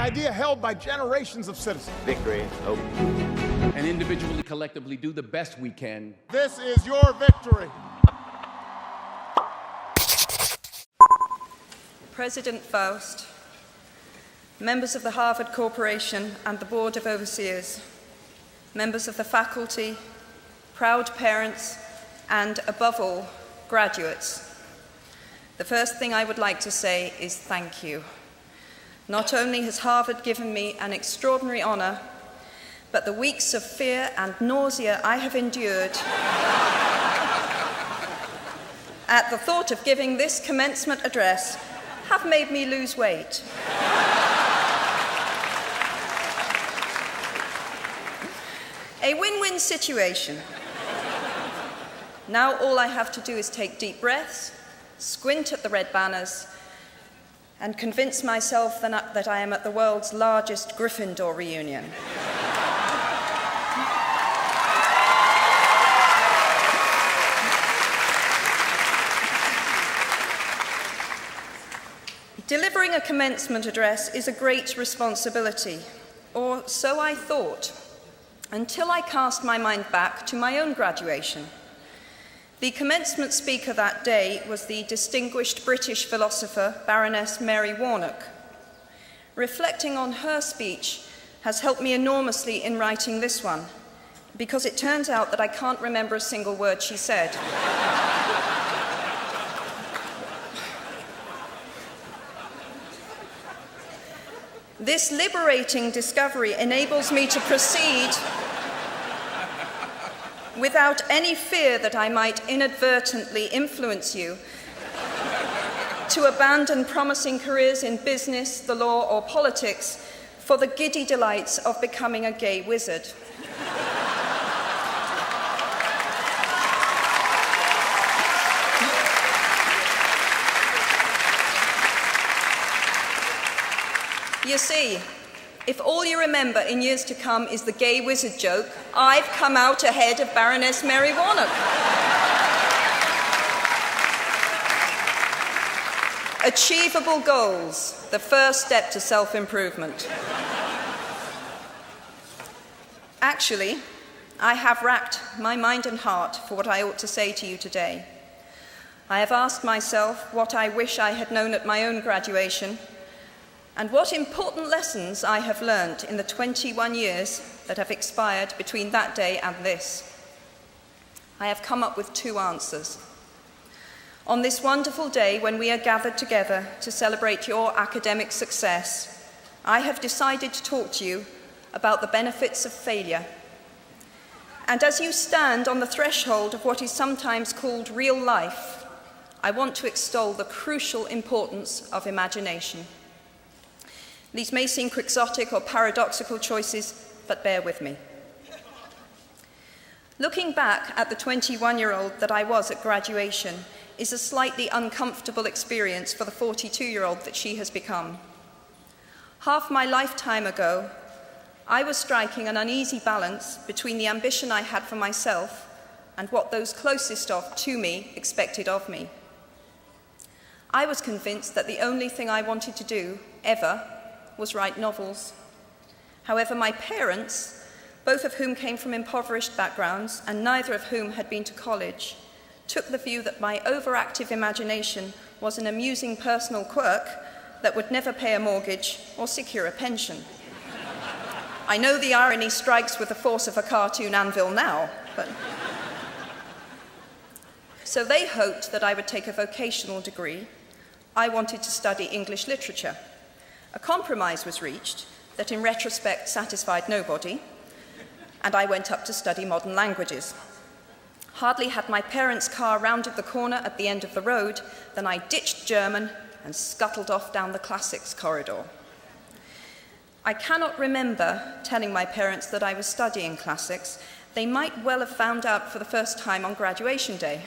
idea held by generations of citizens. Victory, hope. And individually, collectively, do the best we can. This is your victory. President Faust, members of the Harvard Corporation and the Board of Overseers, members of the faculty, proud parents, and above all, graduates. The first thing I would like to say is thank you. Not only has Harvard given me an extraordinary honor, but the weeks of fear and nausea I have endured at the thought of giving this commencement address have made me lose weight. A win-win situation. Now all I have to do is take deep breaths, squint at the red banners, and convince myself that I am at the world's largest Gryffindor reunion. Delivering a commencement address is a great responsibility, or so I thought, until I cast my mind back to my own graduation. The commencement speaker that day was the distinguished British philosopher, Baroness Mary Warnock. Reflecting on her speech has helped me enormously in writing this one, because it turns out that I can't remember a single word she said. This liberating discovery enables me to proceed without any fear that I might inadvertently influence you to abandon promising careers in business, the law, or politics for the giddy delights of becoming a gay wizard. You see, if all you remember in years to come is the gay wizard joke, I've come out ahead of Baroness Mary Warnock. Achievable goals, the first step to self-improvement. Actually, I have racked my mind and heart for what I ought to say to you today. I have asked myself what I wish I had known at my own graduation, and what important lessons I have learned in the 21 years that have expired between that day and this. I have come up with two answers. On this wonderful day when we are gathered together to celebrate your academic success, I have decided to talk to you about the benefits of failure. And as you stand on the threshold of what is sometimes called real life, I want to extol the crucial importance of imagination. These may seem quixotic or paradoxical choices, but bear with me. Looking back at the 21-year-old that I was at graduation is a slightly uncomfortable experience for the 42-year-old that she has become. Half my lifetime ago, I was striking an uneasy balance between the ambition I had for myself and what those closest to me expected of me. I was convinced that the only thing I wanted to do, ever, was write novels. However, my parents, both of whom came from impoverished backgrounds and neither of whom had been to college, took the view that my overactive imagination was an amusing personal quirk that would never pay a mortgage or secure a pension. I know the irony strikes with the force of a cartoon anvil now, but... So they hoped that I would take a vocational degree. I wanted to study English literature. A compromise was reached that in retrospect satisfied nobody, and I went up to study modern languages. Hardly had my parents' car rounded the corner at the end of the road than I ditched German and scuttled off down the classics corridor. I cannot remember telling my parents that I was studying classics. They might well have found out for the first time on graduation day.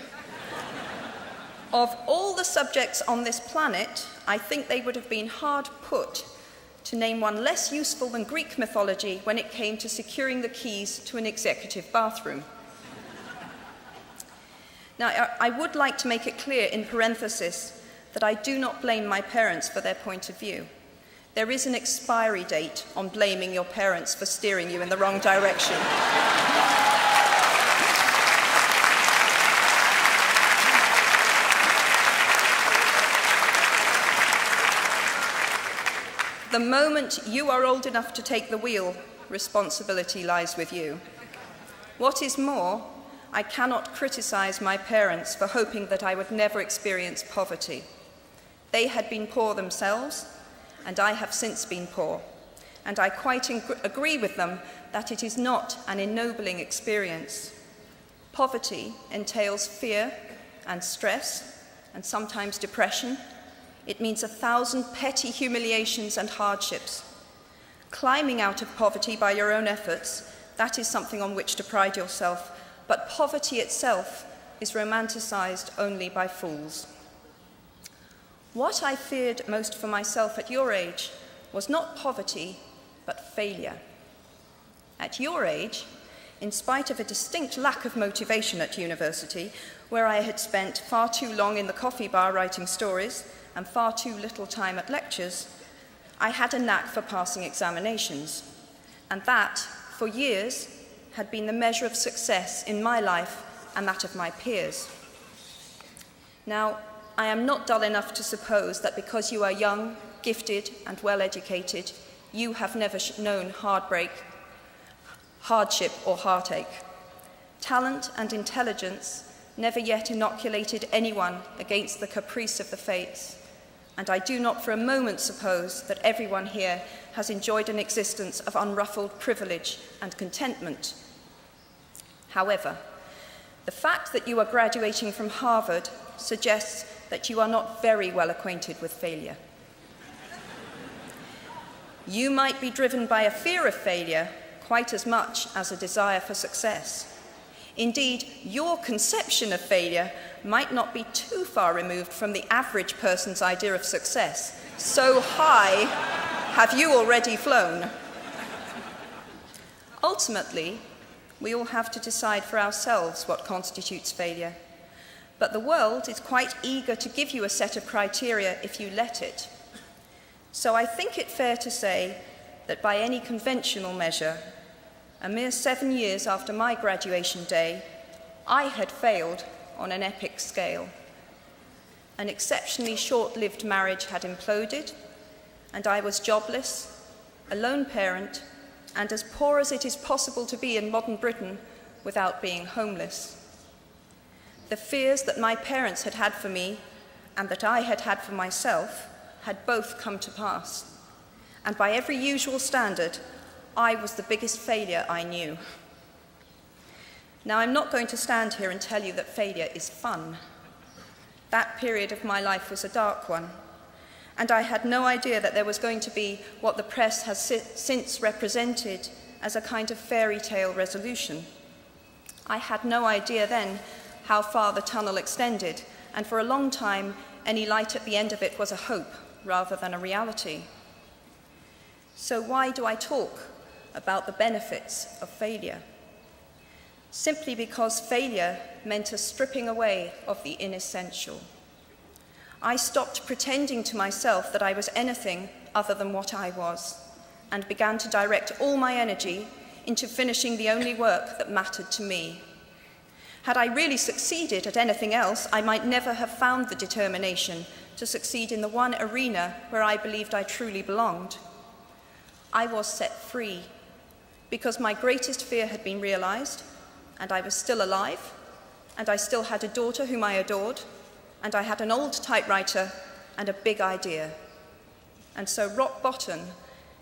Of all the subjects on this planet, I think they would have been hard put to name one less useful than Greek mythology when it came to securing the keys to an executive bathroom. Now, I would like to make it clear in parenthesis that I do not blame my parents for their point of view. There is an expiry date on blaming your parents for steering you in the wrong direction. The moment you are old enough to take the wheel, responsibility lies with you. What is more, I cannot criticize my parents for hoping that I would never experience poverty. They had been poor themselves, and I have since been poor, and I quite agree with them that it is not an ennobling experience. Poverty entails fear and stress, and sometimes depression. It means 1,000 petty humiliations and hardships. Climbing out of poverty by your own efforts, that is something on which to pride yourself, but poverty itself is romanticized only by fools. What I feared most for myself at your age was not poverty, but failure. At your age, in spite of a distinct lack of motivation at university, where I had spent far too long in the coffee bar writing stories and far too little time at lectures, I had a knack for passing examinations, and that, for years, had been the measure of success in my life and that of my peers. Now, I am not dull enough to suppose that because you are young, gifted, and well-educated, you have never known heartbreak, hardship, or heartache. Talent and intelligence never yet inoculated anyone against the caprice of the fates, and I do not for a moment suppose that everyone here has enjoyed an existence of unruffled privilege and contentment. However, the fact that you are graduating from Harvard suggests that you are not very well acquainted with failure. You might be driven by a fear of failure quite as much as a desire for success. Indeed, your conception of failure might not be too far removed from the average person's idea of success. So high have you already flown. Ultimately, we all have to decide for ourselves what constitutes failure. But the world is quite eager to give you a set of criteria if you let it. So I think it fair to say that by any conventional measure, a mere 7 years after my graduation day, I had failed on an epic scale. An exceptionally short-lived marriage had imploded, and I was jobless, a lone parent, and as poor as it is possible to be in modern Britain without being homeless. The fears that my parents had had for me and that I had had for myself had both come to pass. And by every usual standard, I was the biggest failure I knew. Now, I'm not going to stand here and tell you that failure is fun. That period of my life was a dark one, and I had no idea that there was going to be what the press has since represented as a kind of fairy tale resolution. I had no idea then how far the tunnel extended, and for a long time, any light at the end of it was a hope rather than a reality. So why do I talk about the benefits of failure? Simply because failure meant a stripping away of the inessential. I stopped pretending to myself that I was anything other than what I was, and began to direct all my energy into finishing the only work that mattered to me. Had I really succeeded at anything else, I might never have found the determination to succeed in the one arena where I believed I truly belonged. I was set free because my greatest fear had been realized, and I was still alive, and I still had a daughter whom I adored, and I had an old typewriter and a big idea. And so rock bottom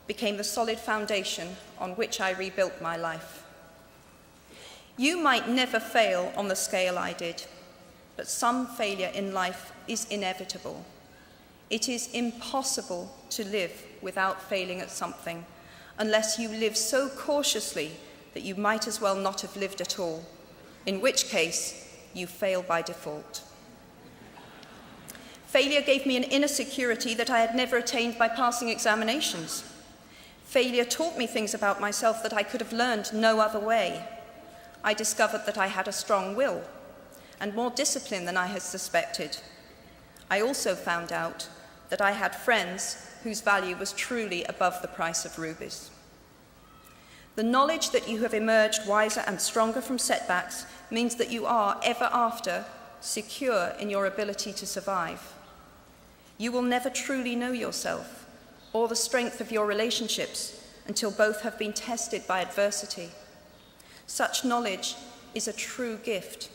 became the solid foundation on which I rebuilt my life. You might never fail on the scale I did, but some failure in life is inevitable. It is impossible to live without failing at something, unless you live so cautiously that you might as well not have lived at all, in which case you fail by default. Failure gave me an inner security that I had never attained by passing examinations. Failure taught me things about myself that I could have learned no other way. I discovered that I had a strong will and more discipline than I had suspected. I also found out that I had friends whose value was truly above the price of rubies. The knowledge that you have emerged wiser and stronger from setbacks means that you are, ever after, secure in your ability to survive. You will never truly know yourself or the strength of your relationships until both have been tested by adversity. Such knowledge is a true gift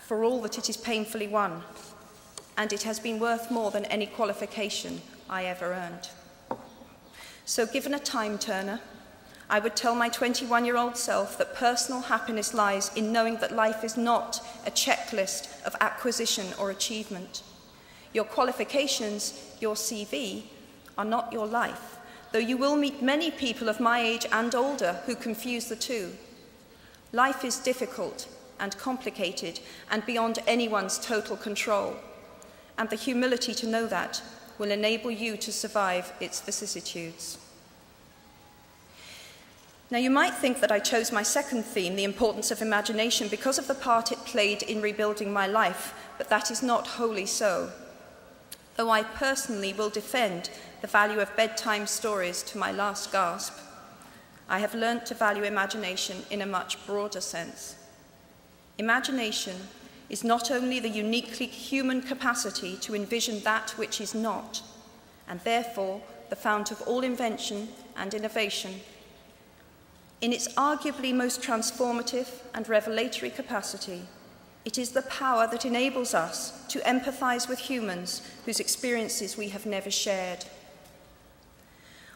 for all that it is painfully won, and it has been worth more than any qualification I ever earned. So given a time turner, I would tell my 21-year-old self that personal happiness lies in knowing that life is not a checklist of acquisition or achievement. Your qualifications, your CV, are not your life, though you will meet many people of my age and older who confuse the two. Life is difficult and complicated and beyond anyone's total control, and the humility to know that will enable you to survive its vicissitudes. Now, you might think that I chose my second theme, the importance of imagination, because of the part it played in rebuilding my life, but that is not wholly so. Though I personally will defend the value of bedtime stories to my last gasp, I have learnt to value imagination in a much broader sense. Imagination is not only the uniquely human capacity to envision that which is not, and therefore the fount of all invention and innovation. In its arguably most transformative and revelatory capacity, it is the power that enables us to empathize with humans whose experiences we have never shared.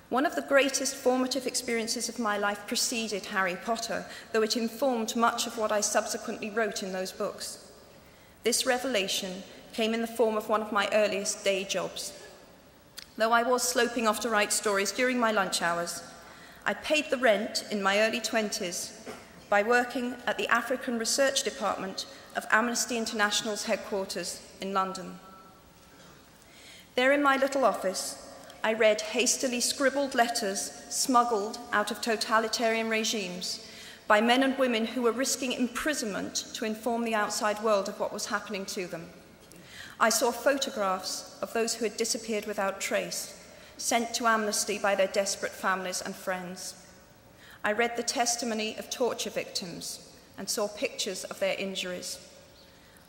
One of the greatest formative experiences of my life preceded Harry Potter, though it informed much of what I subsequently wrote in those books. This revelation came in the form of one of my earliest day jobs. Though I was sloping off to write stories during my lunch hours, I paid the rent in my early 20s by working at the African Research Department of Amnesty International's headquarters in London. There in my little office, I read hastily scribbled letters smuggled out of totalitarian regimes by men and women who were risking imprisonment to inform the outside world of what was happening to them. I saw photographs of those who had disappeared without trace, sent to Amnesty by their desperate families and friends. I read the testimony of torture victims and saw pictures of their injuries.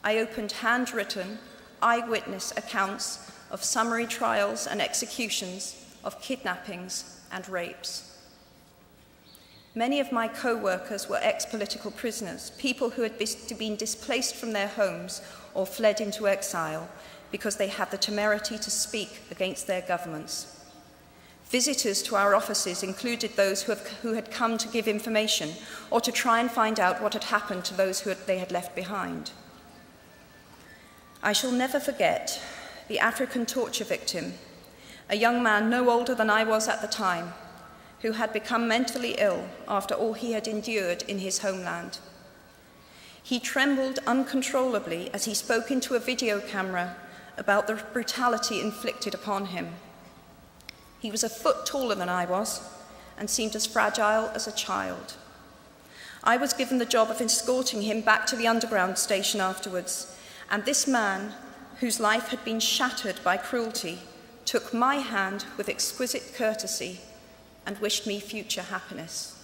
I opened handwritten, eyewitness accounts of summary trials and executions, of kidnappings and rapes. Many of my co-workers were ex-political prisoners, people who had been displaced from their homes or fled into exile because they had the temerity to speak against their governments. Visitors to our offices included those who had come to give information or to try and find out what had happened to those they had left behind. I shall never forget the African torture victim, a young man no older than I was at the time, who had become mentally ill after all he had endured in his homeland. He trembled uncontrollably as he spoke into a video camera about the brutality inflicted upon him. He was a foot taller than I was and seemed as fragile as a child. I was given the job of escorting him back to the underground station afterwards, and this man, whose life had been shattered by cruelty, took my hand with exquisite courtesy and wished me future happiness.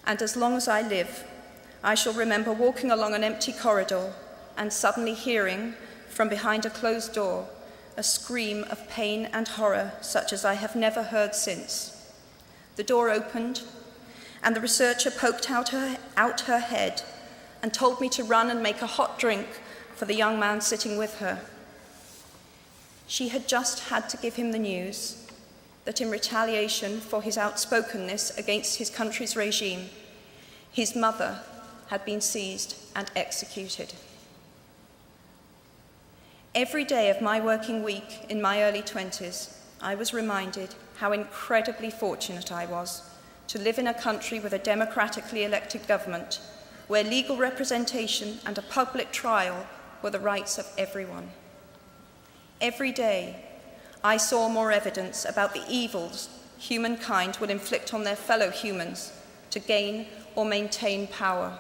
And as long as I live, I shall remember walking along an empty corridor and suddenly hearing, from behind a closed door, a scream of pain and horror such as I have never heard since. The door opened, and the researcher poked out her head and told me to run and make a hot drink for the young man sitting with her. She had just had to give him the news that in retaliation for his outspokenness against his country's regime, his mother had been seized and executed. Every day of my working week in my early 20s, I was reminded how incredibly fortunate I was to live in a country with a democratically elected government, where legal representation and a public trial were the rights of everyone. Every day, I saw more evidence about the evils humankind will inflict on their fellow humans to gain or maintain power.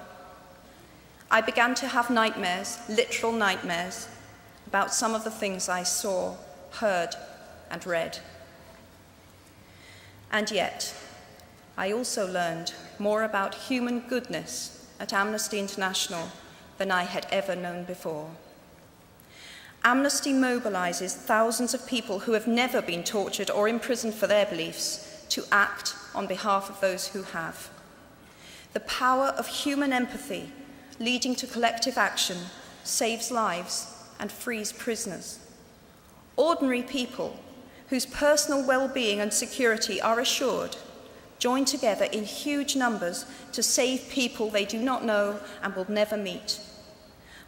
I began to have nightmares, literal nightmares, about some of the things I saw, heard, and read. And yet, I also learned more about human goodness at Amnesty International than I had ever known before. Amnesty mobilizes thousands of people who have never been tortured or imprisoned for their beliefs to act on behalf of those who have. The power of human empathy leading to collective action saves lives and frees prisoners. Ordinary people whose personal well-being and security are assured join together in huge numbers to save people they do not know and will never meet.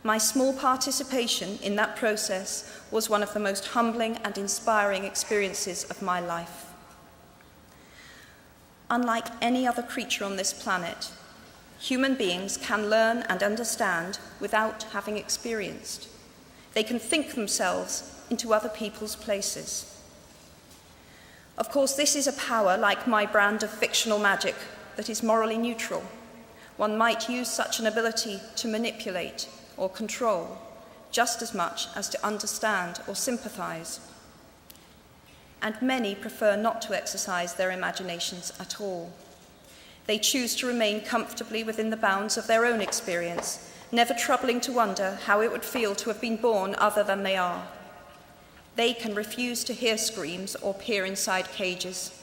My small participation in that process was one of the most humbling and inspiring experiences of my life. Unlike any other creature on this planet, human beings can learn and understand without having experienced. They can think themselves into other people's places. Of course, this is a power, like my brand of fictional magic, that is morally neutral. One might use such an ability to manipulate or control just as much as to understand or sympathize. And many prefer not to exercise their imaginations at all. They choose to remain comfortably within the bounds of their own experience, never troubling to wonder how it would feel to have been born other than they are. They can refuse to hear screams or peer inside cages.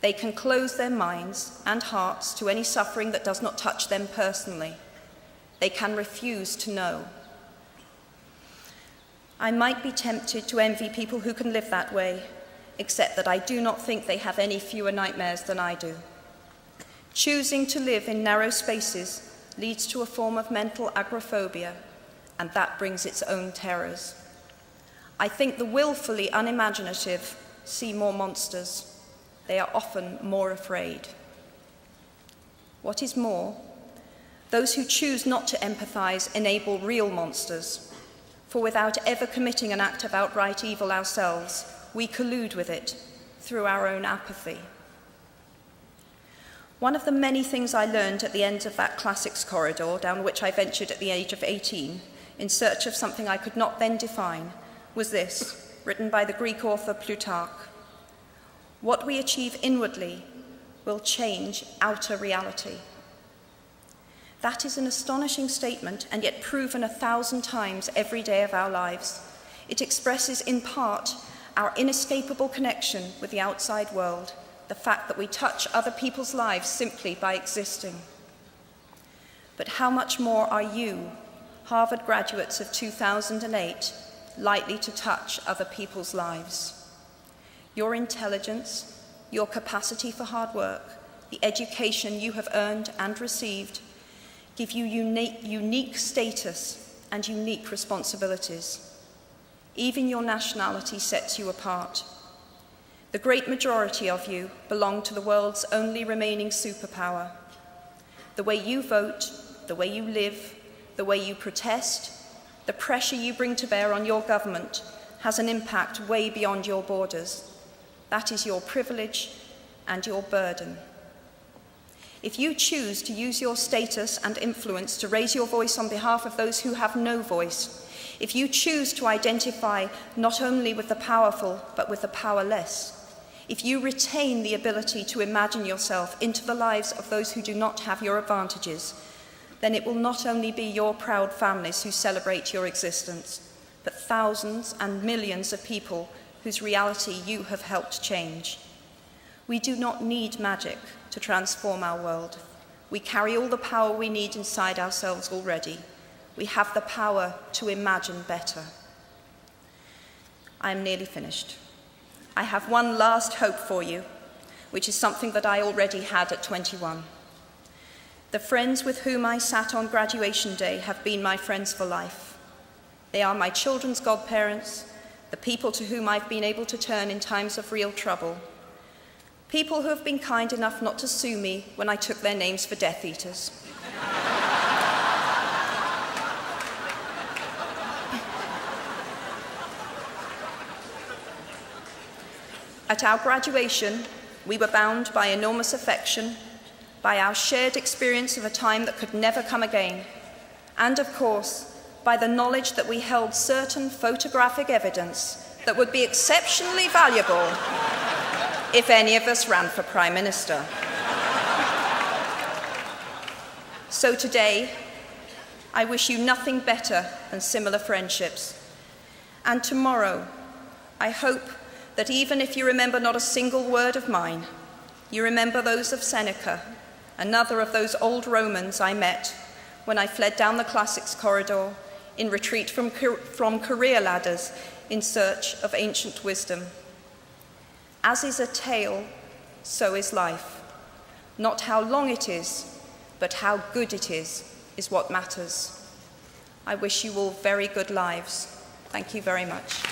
They can close their minds and hearts to any suffering that does not touch them personally. They can refuse to know. I might be tempted to envy people who can live that way, except that I do not think they have any fewer nightmares than I do. Choosing to live in narrow spaces leads to a form of mental agoraphobia, and that brings its own terrors. I think the willfully unimaginative see more monsters. They are often more afraid. What is more, those who choose not to empathize enable real monsters, for without ever committing an act of outright evil ourselves, we collude with it through our own apathy. One of the many things I learned at the end of that classics corridor down which I ventured at the age of 18 in search of something I could not then define was this, written by the Greek author Plutarch: "What we achieve inwardly will change outer reality." That is an astonishing statement, and yet proven 1,000 times every day of our lives. It expresses in part our inescapable connection with the outside world, the fact that we touch other people's lives simply by existing. But how much more are you, Harvard graduates of 2008, likely to touch other people's lives? Your intelligence, your capacity for hard work, the education you have earned and received give you unique status and unique responsibilities. Even your nationality sets you apart. The great majority of you belong to the world's only remaining superpower. The way you vote, the way you live, the way you protest, the pressure you bring to bear on your government has an impact way beyond your borders. That is your privilege and your burden. If you choose to use your status and influence to raise your voice on behalf of those who have no voice, if you choose to identify not only with the powerful but with the powerless, if you retain the ability to imagine yourself into the lives of those who do not have your advantages, then it will not only be your proud families who celebrate your existence, but thousands and millions of people whose reality you have helped change. We do not need magic to transform our world. We carry all the power we need inside ourselves already. We have the power to imagine better. I am nearly finished. I have one last hope for you, which is something that I already had at 21. The friends with whom I sat on graduation day have been my friends for life. They are my children's godparents, the people to whom I've been able to turn in times of real trouble, people who have been kind enough not to sue me when I took their names for Death Eaters. At our graduation, we were bound by enormous affection, by our shared experience of a time that could never come again, and of course, by the knowledge that we held certain photographic evidence that would be exceptionally valuable if any of us ran for Prime Minister. So today, I wish you nothing better than similar friendships. And tomorrow, I hope that even if you remember not a single word of mine, you remember those of Seneca, another of those old Romans I met when I fled down the classics corridor in retreat from career ladders in search of ancient wisdom. As is a tale, so is life. Not how long it is, but how good it is what matters. I wish you all very good lives. Thank you very much.